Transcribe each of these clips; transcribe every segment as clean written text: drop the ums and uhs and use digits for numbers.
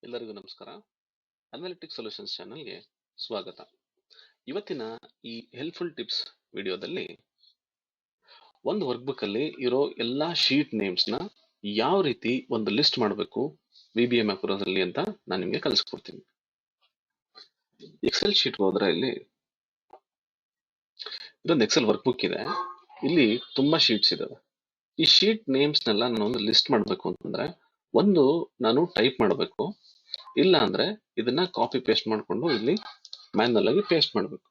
ಎಲ್ಲರಿಗೂ ನಮಸ್ಕಾರ. Analytics solutions ಚಾನಲ್ಗೆ ಸ್ವಾಗತ. ಇವತ್ತಿನ ಈ ಹೆಲ್ಪ್ಫುಲ್ ಟಿಪ್ಸ್ ವಿಡಿಯೋದಲ್ಲಿ ಒಂದು ವರ್ಕ್ಬುಕ್ ಅಲ್ಲಿ ಇರೋ ಎಲ್ಲಾ ಶೀಟ್ ನೇಮ್ಸ್ ನ ಯಾವ ರೀತಿ ಒಂದು ಲಿಸ್ಟ್ ಮಾಡಬೇಕು VBA ಮ್ಯಾಕ್ರೋಸ್ ಅಲ್ಲಿ ಅಂತ ನಾನು ನಿಮಗೆ ಕಲಿಸ್ಕೊಡ್ತೀನಿ. ಎಕ್ಸೆಲ್ ಶೀಟ್ ಹೋದ್ರೆ ಇಲ್ಲಿ ಇದೊಂದು ಎಕ್ಸೆಲ್ ವರ್ಕ್ಬುಕ್ ಇದೆ. ಇಲ್ಲಿ ತುಂಬಾ ಶೀಟ್ಸ್ ಇದಾವೆ. ಈ ಶೀಟ್ ನೇಮ್ಸ್ ನೆಲ್ಲ ನಾನು ಒಂದು ಲಿಸ್ಟ್ ಮಾಡಬೇಕು ಅಂತಂದ್ರೆ ಒಂದು ನಾನು ಟೈಪ್ ಮಾಡಬೇಕು, ಇಲ್ಲ ಅಂದ್ರೆ ಇದನ್ನ ಕಾಪಿ ಪೇಸ್ಟ್ ಮಾಡ್ಕೊಂಡು ಇಲ್ಲಿ ಮ್ಯಾನ್ಯಲ್ ಆಗಿ ಪೇಸ್ಟ್ ಮಾಡಬೇಕು.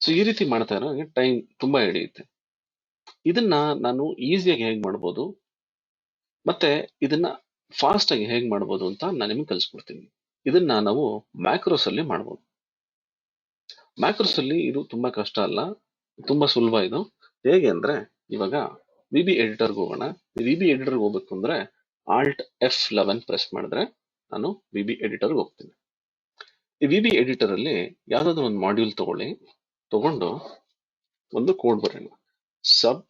ಸೊ ಈ ರೀತಿ ಮಾಡ್ತಾ ಇರೋ ಟೈಮ್ ತುಂಬಾ ಹಿಡಿಯುತ್ತೆ. ಇದನ್ನ ನಾನು ಈಸಿಯಾಗಿ ಹೇಗ್ ಮಾಡ್ಬೋದು ಮತ್ತೆ ಇದನ್ನ ಫಾಸ್ಟ್ ಆಗಿ ಹೇಗ್ ಮಾಡ್ಬೋದು ಅಂತ ನಾನು ನಿಮ್ಗೆ ಕಲಿಸ್ಕೊಡ್ತೀನಿ. ಇದನ್ನ ನಾವು ಮ್ಯಾಕ್ರೋಸ್ ಅಲ್ಲಿ ಮಾಡ್ಬೋದು. ಮ್ಯಾಕ್ರೋಸ್ ಅಲ್ಲಿ ಇದು ತುಂಬಾ ಕಷ್ಟ ಅಲ್ಲ, ತುಂಬಾ ಸುಲಭ. ಇದು ಹೇಗೆ ಅಂದ್ರೆ ಇವಾಗ VB ಎಡಿಟರ್ಗೆ ಹೋಗೋಣ. VB ಎಡಿಟರ್ಗೆ ಹೋಗ್ಬೇಕು ಅಂದ್ರೆ Alt F11 ಪ್ರೆಸ್ ಮಾಡಿದ್ರೆ ನಾನು VB ಎಡಿಟರ್ಗೆ ಹೋಗ್ತೀನಿ. ಈ VB ಎಡಿಟರ್ ಅಲ್ಲಿ ಯಾವ್ದಾದ್ರು ಒಂದು ಮಾಡ್ಯೂಲ್ ತಗೊಂಡು ಒಂದು ಕೋಡ್ ಬರೋಣ, ಸಬ್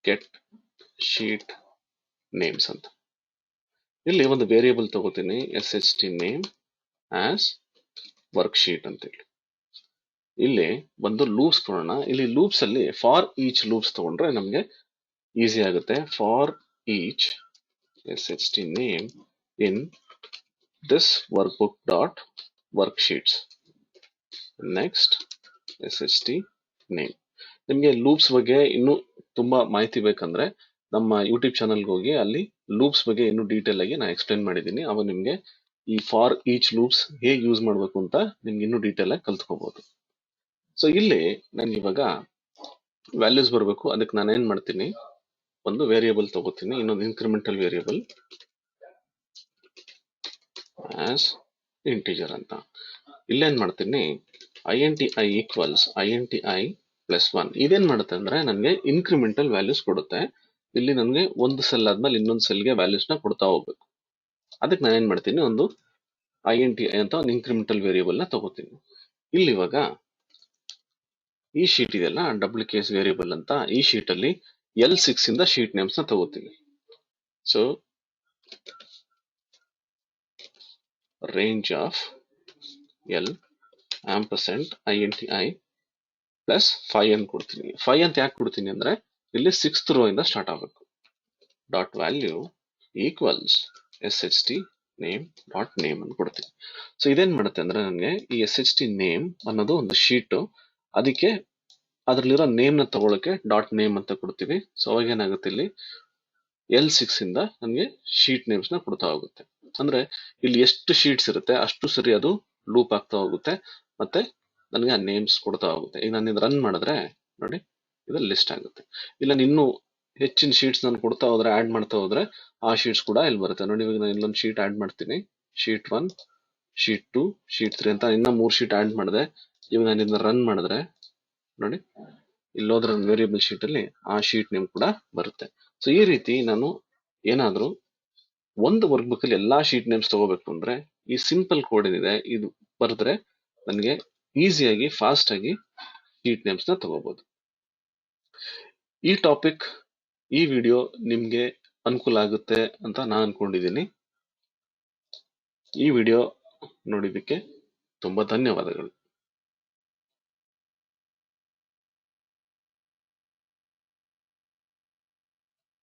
ಗೆಟ್ ಶೀಟ್ ನೇಮ್ಸ್ ಅಂತ. ಇಲ್ಲಿ ಒಂದು ವೇರಿಯೇಬಲ್ ತಗೋತೀನಿ, SHT name as work sheet ಅಂತ ಹೇಳಿ. ಇಲ್ಲಿ ಒಂದು ಲೂಪ್ಸ್ ಕೊಡೋಣ. ಇಲ್ಲಿ ಲೂಪ್ಸ್ ಅಲ್ಲಿ ಫಾರ್ ಈಚ್ ಲೂಪ್ಸ್ ತಗೊಂಡ್ರೆ ನಮ್ಗೆ ಈಸಿ ಆಗುತ್ತೆ. For each SHT name in this workbook dot worksheets. Next SHT name. ನಿಮ್ಗೆ ಲೂಪ್ಸ್ ಬಗ್ಗೆ ಇನ್ನೂ ತುಂಬಾ ಮಾಹಿತಿ ಬೇಕಂದ್ರೆ ನಮ್ಮ ಯೂಟ್ಯೂಬ್ ಚಾನಲ್ಗೆ ಹೋಗಿ ಅಲ್ಲಿ ಲೂಪ್ಸ್ ಬಗ್ಗೆ ಇನ್ನೂ ಡೀಟೇಲ್ ಆಗಿ ನಾನು ಎಕ್ಸ್ಪ್ಲೈನ್ ಮಾಡಿದ್ದೀನಿ. ಅವಾಗ ನಿಮ್ಗೆ ಈ ಫಾರ್ ಈಚ್ ಲೂಪ್ಸ್ ಹೇಗೆ ಯೂಸ್ ಮಾಡಬೇಕು ಅಂತ ನಿಮ್ಗೆ ಇನ್ನೂ ಡೀಟೇಲ್ ಆಗಿ ಕಲ್ತ್ಕೋಬಹುದು. ಸೊ ಇಲ್ಲಿ ನಾನು ಇವಾಗ ವ್ಯಾಲ್ಯೂಸ್ ಬರಬೇಕು. ಅದಕ್ಕೆ ನಾನು ಏನ್ ಮಾಡ್ತೀನಿ, ಒಂದು ವೇರಿಯೇಬಲ್ ತಗೋತೀನಿ, ಇನ್ನೊಂದು ಇನ್ಕ್ರಿಮೆಂಟಲ್ ವೇರಿಯೇಬಲ್ ಆಸ್ ಇಂಟಿಜರ್ ಅಂತ. ಇಲ್ಲೇನ್ ಮಾಡ್ತೀನಿ, INTI ಈಕ್ವಲ್ಸ್ INTI +1. ಇದೇನ್ ಮಾಡುತ್ತೆ ಅಂದ್ರೆ ನನಗೆ ಇನ್ಕ್ರಿಮೆಂಟಲ್ ವ್ಯಾಲ್ಯೂಸ್ ಕೊಡುತ್ತೆ. ಇಲ್ಲಿ ನನಗೆ ಒಂದು ಸೆಲ್ ಆದ್ಮೇಲೆ ಇನ್ನೊಂದು ಸೆಲ್ಗೆ ವ್ಯಾಲ್ಯೂಸ್ ನ ಕೊಡ್ತಾ ಹೋಗ್ಬೇಕು. ಅದಕ್ಕೆ ನಾನು ಏನ್ ಮಾಡ್ತೀನಿ, ಒಂದು INTI ಅಂತ ಒಂದು ಇನ್ಕ್ರಿಮೆಂಟಲ್ ವೇರಿಯೇಬಲ್ ನ ತಗೋತೀನಿ. ಇಲ್ಲಿ ಇವಾಗ ಈ ಶೀಟ್ ಇದೆಯಲ್ಲ, ಡಬಲ್ ಕೇಸ್ ವೇರಿಯೇಬಲ್ ಅಂತ, ಈ ಶೀಟ್ ಅಲ್ಲಿ L6 ಇಂದ ಶೀಟ್ ನೇಮ್ಸ್ ನ ತಗೋತೀನಿ. So range of L ampersand INTI +5 ಅಂತ ಕೊಡ್ತೀನಿ. 5 ಅಂತ ಯಾಕೆ ಕೊಡ್ತೀನಿ ಅಂದ್ರೆ ಇಲ್ಲಿ 6th ರೋ ಇಂದ ಸ್ಟಾರ್ಟ್ ಆಗಬೇಕು. Dot value equals SHT name dot name ಅಂತ ಕೊಡ್ತೀನಿ. ಸೊ ಇದೇನ್ ಮಾಡುತ್ತೆ ಅಂದ್ರೆ ನನಗೆ ಈ SHT ನೇಮ್ ಅನ್ನೋದು ಒಂದು ಶೀಟ್, ಅದಕ್ಕೆ ಅದ್ರಲ್ಲಿರೋ ನೇಮ್ ನ ತಗೊಳಕ್ಕೆ ಡಾಟ್ ನೇಮ್ ಅಂತ ಕೊಡ್ತೀವಿ. ಸೊ ಅವಾಗ ಏನಾಗುತ್ತೆ, ಇಲ್ಲಿ L6 ಇಂದ ನನಗೆ ಶೀಟ್ ನೇಮ್ಸ್ ನ ಕೊಡ್ತಾ ಹೋಗುತ್ತೆ. ಅಂದ್ರೆ ಇಲ್ಲಿ ಎಷ್ಟು ಶೀಟ್ಸ್ ಇರುತ್ತೆ ಅಷ್ಟು ಸರಿ ಅದು ಲೂಪ್ ಆಗ್ತಾ ಹೋಗುತ್ತೆ, ಮತ್ತೆ ನನಗೆ ಆ ನೇಮ್ಸ್ ಕೊಡ್ತಾ ಹೋಗುತ್ತೆ. ಈಗ ನಾನು ಇದು ರನ್ ಮಾಡಿದ್ರೆ ನೋಡಿ, ಇದು ಲಿಸ್ಟ್ ಆಗುತ್ತೆ. ಇಲ್ಲ ಇನ್ನೂ ಹೆಚ್ಚಿನ ಶೀಟ್ಸ್ ನಾನು ಕೊಡ್ತಾ ಹೋದ್ರೆ, ಆಡ್ ಮಾಡ್ತಾ ಹೋದ್ರೆ ಆ ಶೀಟ್ಸ್ ಕೂಡ ಇಲ್ಲಿ ಬರುತ್ತೆ. ನೋಡಿ, ಇವಾಗ ನಾನು ಇಲ್ಲೊಂದು ಶೀಟ್ ಆಡ್ ಮಾಡ್ತೀನಿ, ಶೀಟ್ 1, ಶೀಟ್ 2, ಶೀಟ್ 3 ಅಂತ ಇನ್ನ 3 ಶೀಟ್ ಆಡ್ ಮಾಡಿದೆ. ಇವಾಗ ನಾನು ಇದನ್ನ ರನ್ ಮಾಡಿದ್ರೆ ನೋಡಿ, ಇಲ್ಲೋದ್ರ ವೇರಿಯೇಬಲ್ ಶೀಟ್ ಅಲ್ಲಿ ಆ ಶೀಟ್ ನೇಮ್ ಕೂಡ ಬರುತ್ತೆ. ಸೊ ಈ ರೀತಿ ನಾನು ಏನಾದ್ರೂ ಒಂದು ವರ್ಕ್ ಬುಕ್ ಅಲ್ಲಿ ಎಲ್ಲಾ ಶೀಟ್ ನೇಮ್ಸ್ ತಗೋಬೇಕು ಅಂದ್ರೆ ಈ ಸಿಂಪಲ್ ಕೋಡ್ ಏನಿದೆ ಇದು ಬರೆದ್ರೆ ನನಗೆ ಈಸಿಯಾಗಿ ಫಾಸ್ಟ್ ಆಗಿ ಶೀಟ್ ನೇಮ್ಸ್ ನ ತಗೋಬಹುದು. ಈ ಟಾಪಿಕ್, ಈ ವಿಡಿಯೋ ನಿಮ್ಗೆ ಅನುಕೂಲ ಆಗುತ್ತೆ ಅಂತ ನಾನು ಅನ್ಕೊಂಡಿದ್ದೀನಿ. ಈ ವಿಡಿಯೋ ನೋಡಿದ್ದಕ್ಕೆ ತುಂಬಾ ಧನ್ಯವಾದಗಳು.